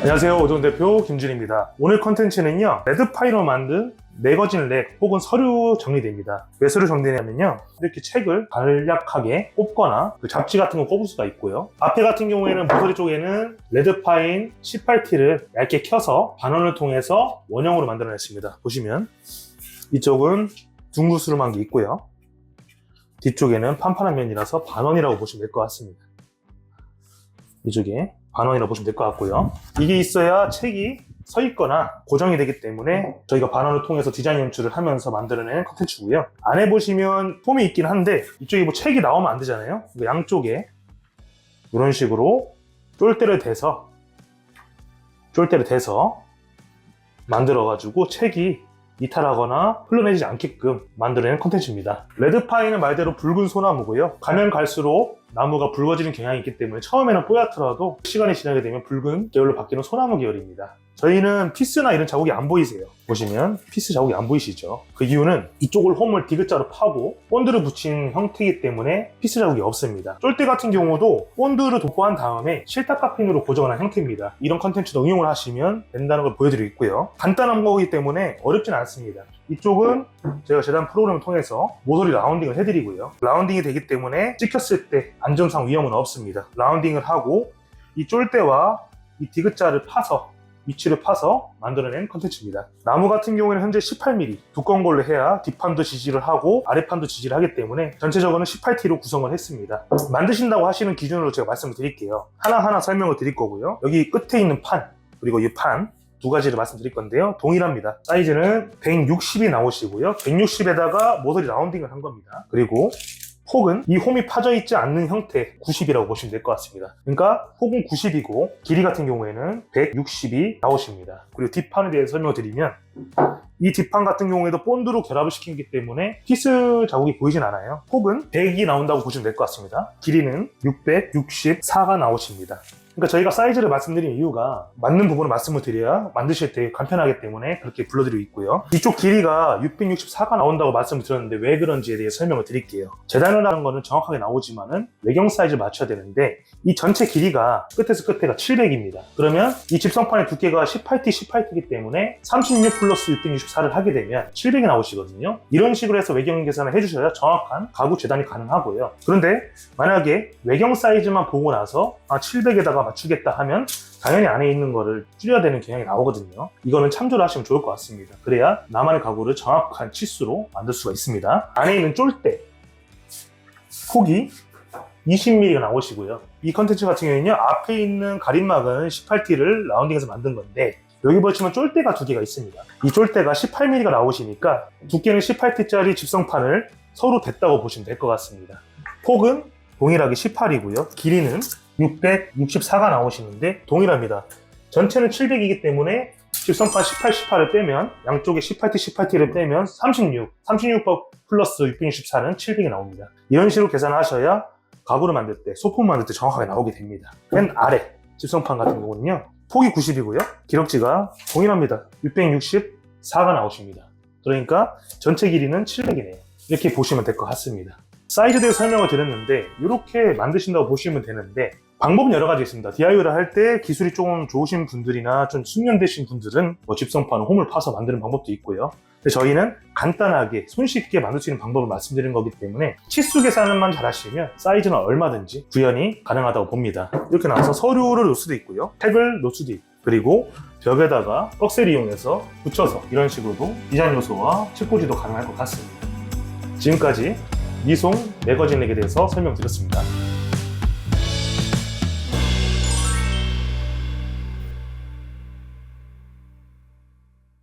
안녕하세요. 오전 대표 김준입니다. 오늘 컨텐츠는요, 레드파이로 만든 매거진 렉 혹은 서류 정리대입니다. 왜 서류 정리되냐면요, 이렇게 책을 간략하게 꼽거나 잡지 같은 거 꼽을 수가 있고요. 앞에 같은 경우에는 모서리 쪽에는 레드파인 18T를 얇게 켜서 반원을 통해서 원형으로 만들어냈습니다. 보시면 이쪽은 둥구스름한 게 있고요, 뒤쪽에는 판판한 면이라서 반원이라고 보시면 될 것 같습니다. 이쪽에 반원이라고 보시면 될 것 같고요. 이게 있어야 책이 서 있거나 고정이 되기 때문에 저희가 반원을 통해서 디자인 연출을 하면서 만들어낸 컨텐츠고요. 안에 보시면 폼이 있긴 한데 이쪽에 뭐 책이 나오면 안 되잖아요. 양쪽에 이런 식으로 쫄대를 대서 만들어가지고 책이 이탈하거나 흘러내리지 않게끔 만들어낸 컨텐츠입니다. 레드파이는 말대로 붉은 소나무고요. 가면 갈수록 나무가 붉어지는 경향이 있기 때문에 처음에는 뽀얗더라도 시간이 지나게 되면 붉은 계열로 바뀌는 소나무 계열입니다. 저희는 피스나 이런 자국이 안 보이세요. 보시면 피스 자국이 안 보이시죠? 그 이유는 이쪽을 홈을 디귿자로 파고 본드를 붙인 형태이기 때문에 피스 자국이 없습니다. 쫄대 같은 경우도 본드를 도포한 다음에 실타카핀으로 고정을 한 형태입니다. 이런 컨텐츠도 응용을 하시면 된다는 걸 보여드리고 있고요. 간단한 거기 때문에 어렵진 않습니다. 이쪽은 제가 재단 프로그램을 통해서 모서리 라운딩을 해드리고요. 라운딩이 되기 때문에 찍혔을 때 안전상 위험은 없습니다. 라운딩을 하고 이 쫄대와 이 디귿자를 파서 위치를 파서 만들어낸 컨텐츠입니다. 나무 같은 경우에는 현재 18mm 두꺼운 걸로 해야 뒷판도 지지를 하고 아랫판도 지지를 하기 때문에 전체적으로는 18T로 구성을 했습니다. 만드신다고 하시는 기준으로 제가 말씀을 드릴게요. 하나하나 설명을 드릴 거고요. 여기 끝에 있는 판 그리고 이 판 두 가지를 말씀드릴 건데요. 동일합니다. 사이즈는 160이 나오시고요. 160에다가 모서리 라운딩을 한 겁니다. 그리고 폭은 이 홈이 파져 있지 않는 형태 90이라고 보시면 될 것 같습니다. 그러니까 폭은 90이고 길이 같은 경우에는 160이 나오십니다. 그리고 뒷판에 대해서 설명을 드리면 이 뒷판 같은 경우에도 본드로 결합을 시키기 때문에 피스 자국이 보이진 않아요. 폭은 100이 나온다고 보시면 될 것 같습니다. 길이는 664가 나오십니다. 그러니까 저희가 사이즈를 말씀드린 이유가 맞는 부분을 말씀을 드려야 만드실 때 간편하기 때문에 그렇게 불러드리고 있고요. 이쪽 길이가 664가 나온다고 말씀을 드렸는데 왜 그런지에 대해 설명을 드릴게요. 재단을 하는 거는 정확하게 나오지만은 외경 사이즈를 맞춰야 되는데 이 전체 길이가 끝에서 끝에가 700입니다. 그러면 이 집성판의 두께가 18T이기 때문에 36 플러스 664를 하게 되면 700이 나오시거든요. 이런 식으로 해서 외경 계산을 해주셔야 정확한 가구 재단이 가능하고요. 그런데 만약에 외경 사이즈만 보고 나서 700에다가 맞추겠다 하면 당연히 안에 있는 거를 줄여야 되는 경향이 나오거든요. 이거는 참조를 하시면 좋을 것 같습니다. 그래야 나만의 가구를 정확한 치수로 만들 수가 있습니다. 안에 있는 쫄대 폭이 20mm가 나오시고요. 이 컨텐츠 같은 경우에는요, 앞에 있는 가림막은 18T를 라운딩해서 만든 건데 여기 보시면 쫄대가 두 개가 있습니다. 이 쫄대가 18mm가 나오시니까 두께는 18T짜리 집성판을 서로 댔다고 보시면 될 것 같습니다. 폭은 동일하게 18이고요. 길이는 664가 나오시는데 동일합니다. 전체는 700이기 때문에 집성판 18을 빼면 양쪽에 18T를 빼면 36 플러스 664는 700이 나옵니다. 이런 식으로 계산을 하셔야 가구를 만들 때, 소품 만들 때 정확하게 나오게 됩니다. 맨 아래 집성판 같은 경우는요, 폭이 90이고요. 기럭지가 동일합니다. 664가 나오십니다. 그러니까 전체 길이는 700이네요. 이렇게 보시면 될 것 같습니다. 사이즈에 대해서 설명을 드렸는데 이렇게 만드신다고 보시면 되는데 방법은 여러 가지 있습니다. DIY를 할 때 기술이 조금 좋으신 분들이나 좀 숙련되신 분들은 집성판 홈을 파서 만드는 방법도 있고요. 근데 저희는 간단하게 손쉽게 만들 수 있는 방법을 말씀드리는 거기 때문에 치수 계산만 잘 하시면 사이즈는 얼마든지 구현이 가능하다고 봅니다. 이렇게 나와서 서류를 놓을 수도 있고요, 책을 놓을 수도 있고, 그리고 벽에다가 꺽쇠를 이용해서 붙여서 이런 식으로도 디자인 요소와 책꽂이도 가능할 것 같습니다. 지금까지 미송 매거진 렉에 대해서 설명드렸습니다.